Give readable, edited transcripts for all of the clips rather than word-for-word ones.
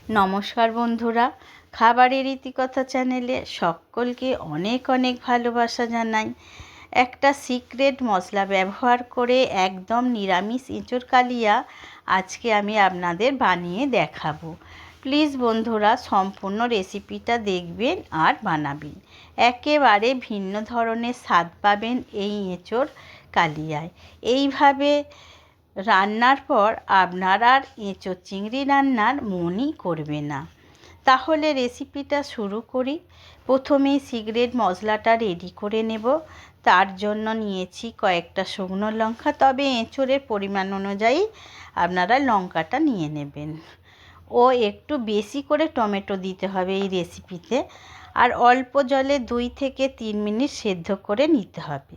নমস্কার বন্ধুরা, খাবারের ইতিকথা চ্যানেলে সকলকে অনেক অনেক ভালোবাসা জানাই। একটা সিক্রেট মশলা ব্যবহার করে একদম নিরামিষ এঁচোড় কালিয়া আজকে আমি আপনাদের বানিয়ে দেখাবো। প্লিজ বন্ধুরা সম্পূর্ণ রেসিপিটা দেখবেন আর বানাবেন। একেবারে ভিন্ন ধরনের স্বাদ পাবেন এই এঁচোড় কালিয়ায়। এইভাবে রান্নার পর আপনার আর এঁচোড় চিংড়ি রান্নার মনই করবে না। তাহলে রেসিপিটা শুরু করি। প্রথমেই সিক্রেট মশলাটা রেডি করে নেব। তার জন্য নিয়েছি কয়েকটা শুকনো লঙ্কা, তবে এঁচোড়ের পরিমাণ অনুযায়ী আপনারা লঙ্কাটা নিয়ে নেবেন। ও একটু বেশি করে টমেটো দিতে হবে এই রেসিপিতে, আর অল্প জলে 2 থেকে 3 মিনিট সেদ্ধ করে নিতে হবে।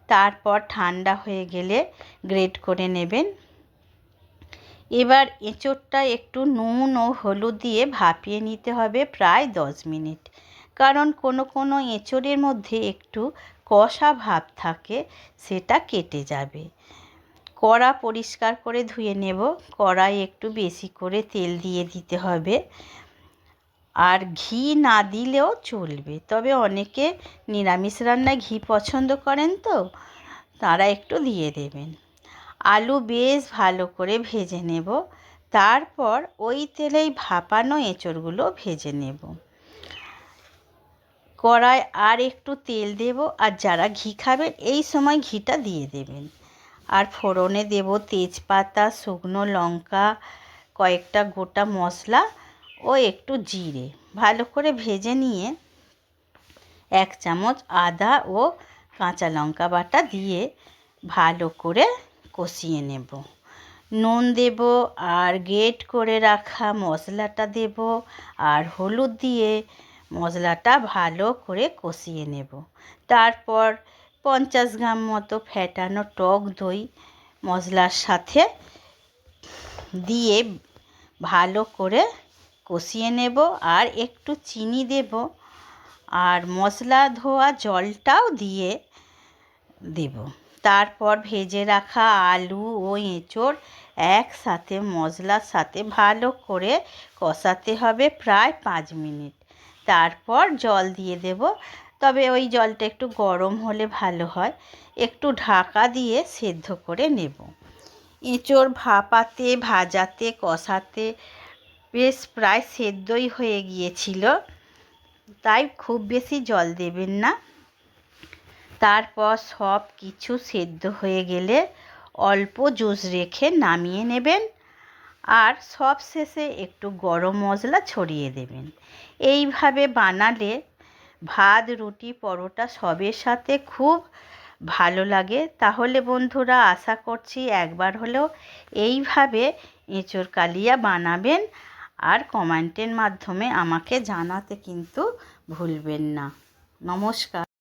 তারপর ঠান্ডা হয়ে গেলে গ্রেট করে নেবেন। এবার এঁচোড়টা একটু নুন ও হলুদ দিয়ে ভাপিয়ে নিতে হবে প্রায় 10 মিনিট, কারণ কোনো এঁচোড়ের মধ্যে একটু কষা ভাব থাকে, সেটা কেটে যাবে। কড়া পরিষ্কার করে ধুয়ে নেব। কড়াই একটু বেশি করে তেল দিয়ে দিতে হবে, আর ঘি না দিলেও চলবে, তবে অনেকে নিরামিষ রান্নায় ঘি পছন্দ করেন, তো তারা একটু দিয়ে দেবেন। আলু বেশ ভালো করে ভেজে নেব। তারপর ওই তেলেই ভাপানো এঁচোড়গুলো ভেজে নেব। কড়ায় আর একটু তেল দেব, আর যারা ঘি খাবেন এই সময় ঘিটা দিয়ে দেবেন। আর ফোড়নে দেব তেজপাতা, শুকনো লঙ্কা, কয়েকটা গোটা মশলা ও একটু জিরে। ভালো করে ভেজে নিয়ে 1 চামচ আদা ও কাঁচা লঙ্কা বাটা দিয়ে ভালো করে কষিয়ে নেব। নুন দেব, আর গ্রেট করে রাখা মশলাটা দেব, আর হলুদ দিয়ে মশলাটা ভালো করে কষিয়ে নেব। তারপর 50 গ্রাম মতো ফেটানো টক দই মশলার সাথে দিয়ে ভালো করে কষিয়ে নেব, আর একটু চিনি দেব, আর মশলা ধোয়া জলটাও দিয়ে দেব। তারপর ভেজে রাখা আলু ও এঁচোড় একসাথে মশলার সাথে ভালো করে কষাতে হবে প্রায় 5 মিনিট। তারপর জল দিয়ে দেব, তবে ওই জলটা একটু গরম হলে ভালো হয়। একটু ঢাকা দিয়ে সেদ্ধ করে নেব। এঁচোড় ভাজাতে কষাতে বেশ প্রায় সেদ্ধই হয়ে গিয়েছিল, তাই খুব বেশি জল দেবেন না। তারপর সব কিছু সেদ্ধ হয়ে গেলে অল্প জুস রেখে নামিয়ে নেবেন, আর সব শেষে একটু গরম মশলা ছড়িয়ে দেবেন। এইভাবে বানালে ভাত, রুটি, পরোটা সবের সাথে খুব ভালো লাগে। তাহলে বন্ধুরা আশা করছি একবার হলেও এইভাবে এঁচোড় কালিয়া বানাবেন, আর কমেন্টের মাধ্যমে আমাকে জানাতে কিন্তু ভুলবেন না। নমস্কার।